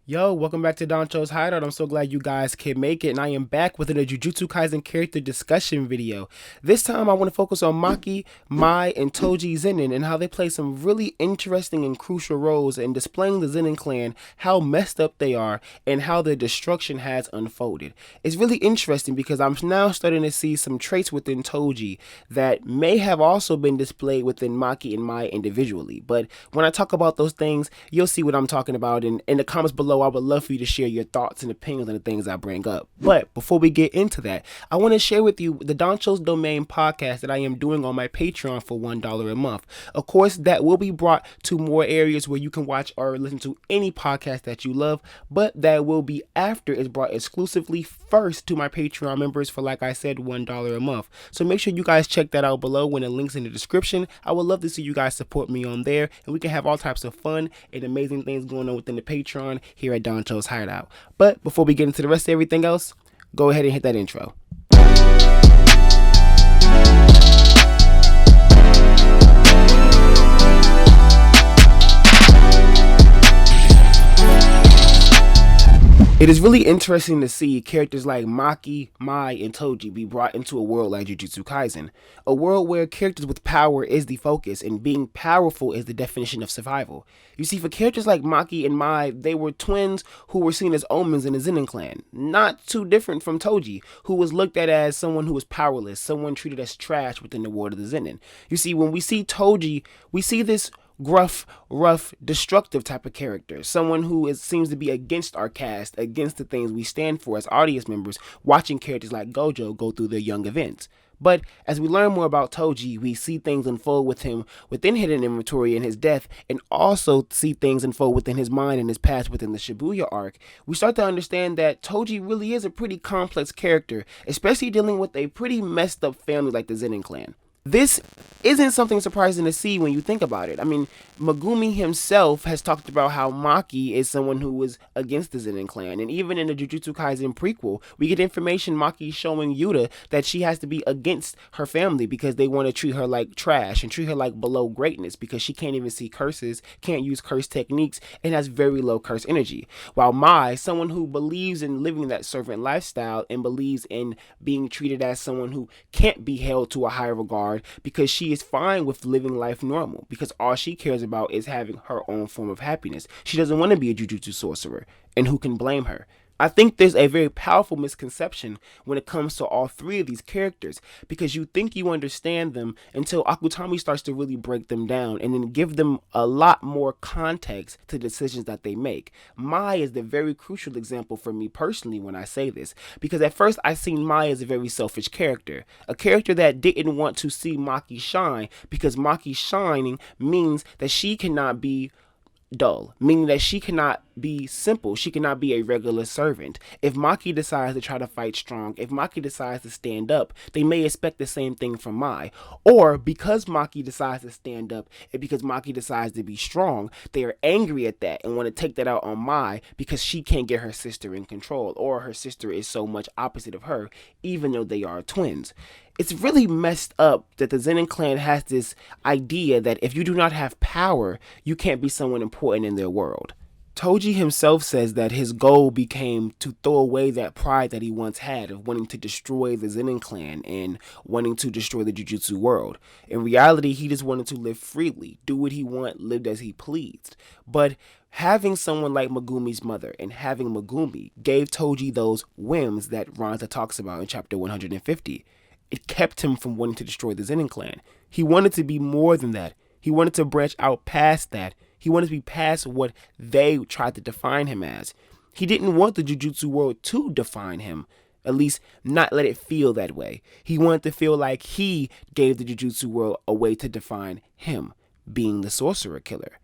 Yo, welcome back to Doncho's Hideout. I'm so glad you guys can make it, and I am back with a Jujutsu Kaisen character discussion video. This time, I want to focus on Maki, Mai, and Toji Zenin and how they play some really interesting and crucial roles in displaying the Zenin clan, how messed up they are, and how their destruction has unfolded. It's really interesting because I'm now starting to see some traits within Toji that may have also been displayed within Maki and Mai individually. But when I talk about those things, you'll see what I'm talking about in the comments below. I would love for you to share your thoughts and opinions on the things I bring up. But before we get into that, I want to share with you the Doncho's Domain podcast that I am doing on my Patreon for $1 a month. Of course, that will be brought to more areas where you can watch or listen to any podcast that you love, but that will be after it's brought exclusively first to my Patreon members for, like I said, $1 a month. So make sure you guys check that out below when the link's in the description. I would love to see you guys support me on there, and we can have all types of fun and amazing things going on within the Patreon here at Doncho's Hideout. But before we get into the rest of everything else, go ahead and hit that intro. It is really interesting to see characters like Maki, Mai, and Toji be brought into a world like Jujutsu Kaisen, a world where characters with power is the focus and being powerful is the definition of survival. You see, for characters like Maki and Mai, they were twins who were seen as omens in the Zenin clan, not too different from Toji, who was looked at as someone who was powerless, someone treated as trash within the world of the Zenin. You see, when we see Toji, we see this gruff, rough, destructive type of character. Someone who seems to be against our caste, against the things we stand for as audience members, watching characters like Gojo go through their young events. But as we learn more about Toji, we see things unfold with him within Hidden Inventory and his death, and also see things unfold within his mind and his past within the Shibuya arc. We start to understand that Toji really is a pretty complex character, especially dealing with a pretty messed up family like the Zenin clan. This isn't something surprising to see when you think about it. I mean, Megumi himself has talked about how Maki is someone who was against the Zenin clan. And even in the Jujutsu Kaisen prequel, we get information Maki showing Yuta that she has to be against her family because they want to treat her like trash and treat her like below greatness because she can't even see curses, can't use curse techniques, and has very low curse energy. While Mai, someone who believes in living that servant lifestyle and believes in being treated as someone who can't be held to a higher regard because she is fine with living life normal because all she cares about is having her own form of happiness. She doesn't want to be a jujutsu sorcerer, and who can blame her? I think there's a very powerful misconception when it comes to all three of these characters because you think you understand them until Akutami starts to really break them down and then give them a lot more context to the decisions that they make. Mai is the very crucial example for me personally when I say this because at first I seen Mai as a very selfish character, a character that didn't want to see Maki shine because Maki shining means that she cannot be dull, meaning that she cannot be simple. She cannot be a regular servant. If Maki decides to try to fight strong, if Maki decides to stand up, they may expect the same thing from Mai. Or because Maki decides to stand up and because Maki decides to be strong, they are angry at that and want to take that out on Mai because she can't get her sister in control, or her sister is so much opposite of her, even though they are twins. It's really messed up that the Zenin clan has this idea that if you do not have power, you can't be someone important in their world. Toji himself says that his goal became to throw away that pride that he once had of wanting to destroy the Zenin clan and wanting to destroy the Jujutsu world. In reality, he just wanted to live freely, do what he wanted, lived as he pleased. But having someone like Megumi's mother and having Megumi gave Toji those whims that Ranza talks about in chapter 150. It kept him from wanting to destroy the Zenin clan. He wanted to be more than that. He wanted to branch out past that. He wanted to be past what they tried to define him as. He didn't want the Jujutsu world to define him, at least not let it feel that way. He wanted to feel like he gave the Jujutsu world a way to define him, being the sorcerer killer.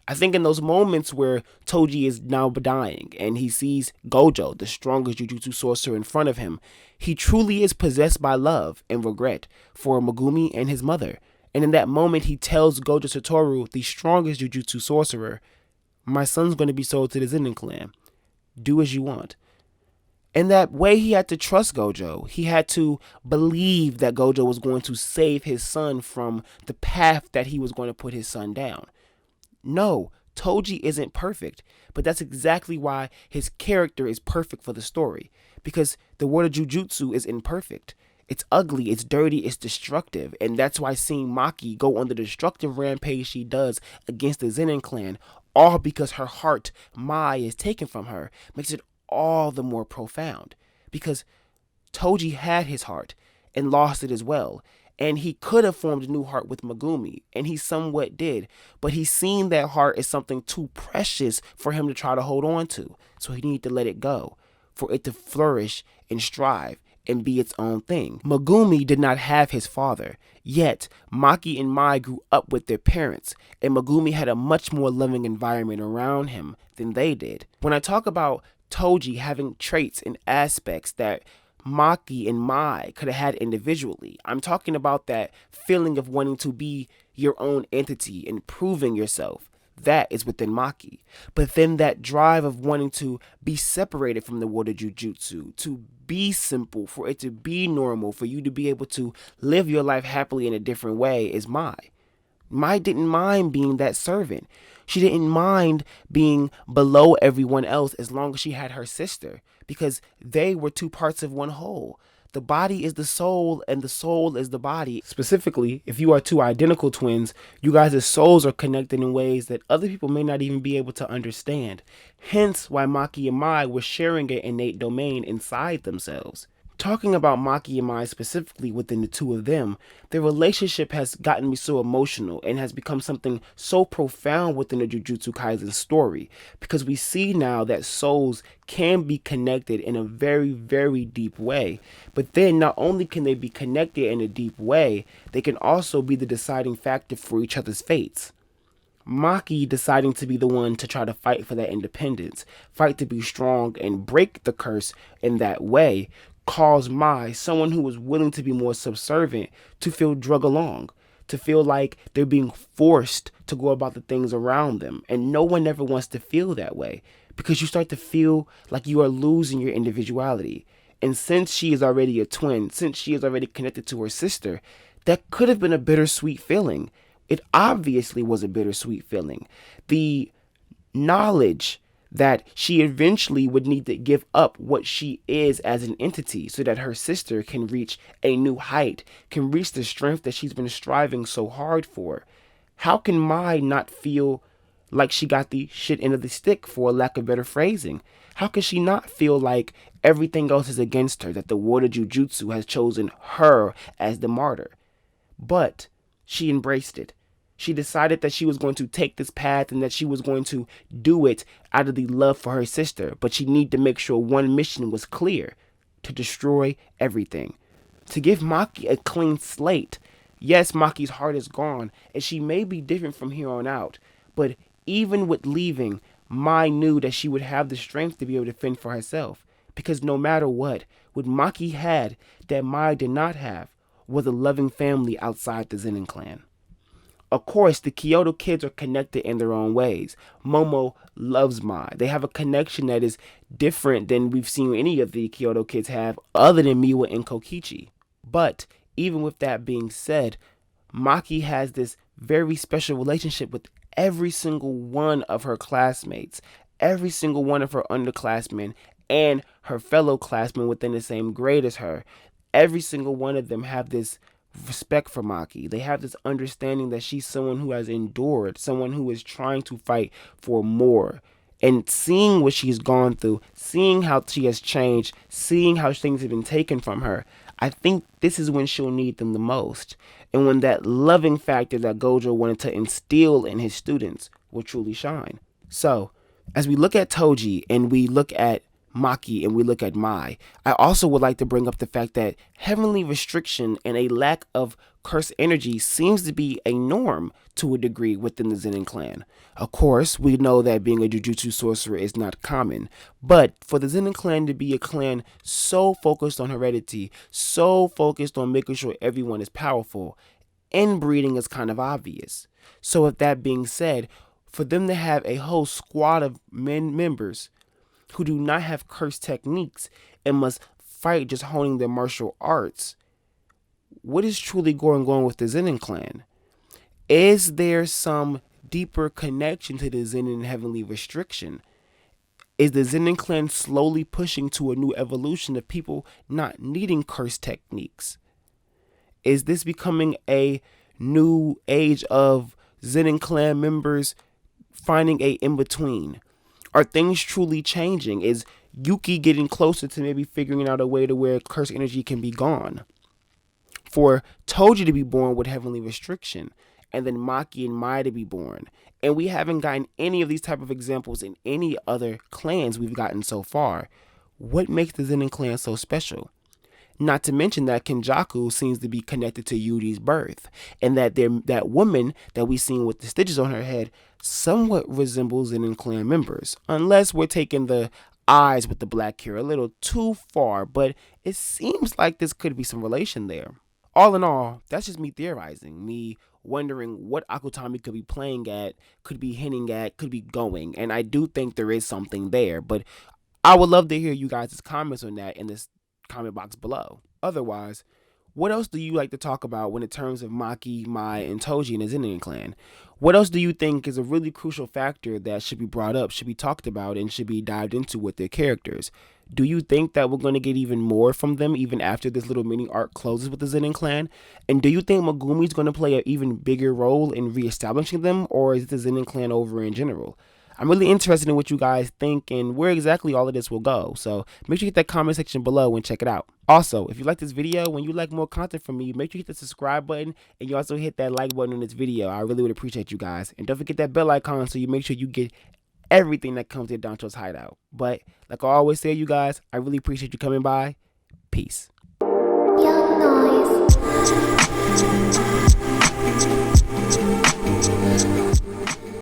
I think in those moments where Toji is now dying and he sees Gojo, the strongest Jujutsu sorcerer in front of him, he truly is possessed by love and regret for Megumi and his mother. And in that moment, he tells Gojo Satoru, the strongest Jujutsu sorcerer, "My son's going to be sold to the Zenin clan. Do as you want." In that way, he had to trust Gojo. He had to believe that Gojo was going to save his son from the path that he was going to put his son down. No, Toji isn't perfect, but that's exactly why his character is perfect for the story. Because the world of Jujutsu is imperfect. It's ugly, it's dirty, it's destructive, and that's why seeing Maki go on the destructive rampage she does against the Zenin clan, all because her heart, Mai, is taken from her, makes it all the more profound. Because Toji had his heart and lost it as well. And he could have formed a new heart with Megumi, and he somewhat did, but he seen that heart as something too precious for him to try to hold on to. So he needed to let it go, for it to flourish and strive and be its own thing. Megumi did not have his father, yet Maki and Mai grew up with their parents, and Megumi had a much more loving environment around him than they did. When I talk about Toji having traits and aspects that Maki and Mai could have had individually, I'm talking about that feeling of wanting to be your own entity and proving yourself. That is within Maki. But then that drive of wanting to be separated from the world of Jujutsu, to be simple, for it to be normal, for you to be able to live your life happily in a different way is Mai. Mai didn't mind being that servant. She didn't mind being below everyone else as long as she had her sister, because they were two parts of one whole. The body is the soul, and the soul is the body. Specifically, if you are two identical twins, you guys' souls are connected in ways that other people may not even be able to understand. Hence why Maki and Mai were sharing an innate domain inside themselves. Talking about Maki and Mai specifically within the two of them, their relationship has gotten me so emotional and has become something so profound within the Jujutsu Kaisen story, because we see now that souls can be connected in a very, very deep way. But then not only can they be connected in a deep way, they can also be the deciding factor for each other's fates. Maki deciding to be the one to try to fight for that independence, fight to be strong and break the curse in that way, caused Mai, someone who was willing to be more subservient, to feel drug along, to feel like they're being forced to go about the things around them. And no one ever wants to feel that way, because you start to feel like you are losing your individuality. And since she is already a twin, since she is already connected to her sister, that could have been a bittersweet feeling. It obviously was a bittersweet feeling. The knowledge that she eventually would need to give up what she is as an entity so that her sister can reach a new height, can reach the strength that she's been striving so hard for. How can Mai not feel like she got the shit end of the stick, for lack of better phrasing? How can she not feel like everything else is against her, that the world of Jujutsu has chosen her as the martyr? But she embraced it. She decided that she was going to take this path and that she was going to do it out of the love for her sister. But she needed to make sure one mission was clear: to destroy everything. To give Maki a clean slate. Yes, Maki's heart is gone, and she may be different from here on out. But even with leaving, Mai knew that she would have the strength to be able to fend for herself. Because no matter what Maki had that Mai did not have was a loving family outside the Zenin clan. Of course, the Kyoto kids are connected in their own ways. Momo loves Mai. They have a connection that is different than we've seen any of the Kyoto kids have, other than Miwa and Kokichi. But even with that being said, Maki has this very special relationship with every single one of her classmates, every single one of her underclassmen, and her fellow classmen within the same grade as her. Every single one of them have this respect for Maki. They have this understanding that she's someone who has endured, someone who is trying to fight for more. And seeing what she's gone through, seeing how she has changed, seeing how things have been taken from her, I think this is when she'll need them the most. And when that loving factor that Gojo wanted to instill in his students will truly shine. So, as we look at Toji and we look at Maki and we look at Mai, I also would like to bring up the fact that heavenly restriction and a lack of curse energy seems to be a norm to a degree within the Zenin clan. Of course, we know that being a Jujutsu sorcerer is not common, but for the Zenin clan to be a clan so focused on heredity, so focused on making sure everyone is powerful, inbreeding is kind of obvious. So with that being said, for them to have a whole squad of members who do not have cursed techniques and must fight just honing their martial arts, what is truly going on with the Zenin clan? Is there some deeper connection to the Zenin heavenly restriction? Is the Zenin clan slowly pushing to a new evolution of people not needing curse techniques? Is this becoming a new age of Zenin clan members finding a in-between? Are things truly changing? Is Yuki getting closer to maybe figuring out a way to where curse energy can be gone? For Toji to be born with heavenly restriction, and then Maki and Mai to be born. And we haven't gotten any of these type of examples in any other clans we've gotten so far. What makes the Zenin clan so special? Not to mention that Kenjaku seems to be connected to Yuji's birth, and that that woman that we seen with the stitches on her head somewhat resembles Zenin clan members, unless we're taking the eyes with the black hair a little too far, but it seems like this could be some relation there. All in all, that's just me theorizing, me wondering what Akutami could be playing at, could be hinting at, could be going, and I do think there is something there, but I would love to hear you guys' comments on that in this comment box below. Otherwise, what else do you like to talk about when in terms of Maki, Mai, and Toji in the Zenin clan? What else do you think is a really crucial factor that should be brought up, should be talked about, and should be dived into with their characters? Do you think that we're going to get even more from them even after this little mini arc closes with the Zenin clan? And do you think Megumi is going to play an even bigger role in reestablishing them, or is the Zenin clan over in general? I'm really interested in what you guys think and where exactly all of this will go. So make sure you hit that comment section below and check it out. Also, if you like this video, when you like more content from me, make sure you hit the subscribe button and you also hit that like button on this video. I really would appreciate you guys. And don't forget that bell icon so you make sure you get everything that comes to Dancho's Hideout. But like I always say, you guys, I really appreciate you coming by. Peace. Young noise.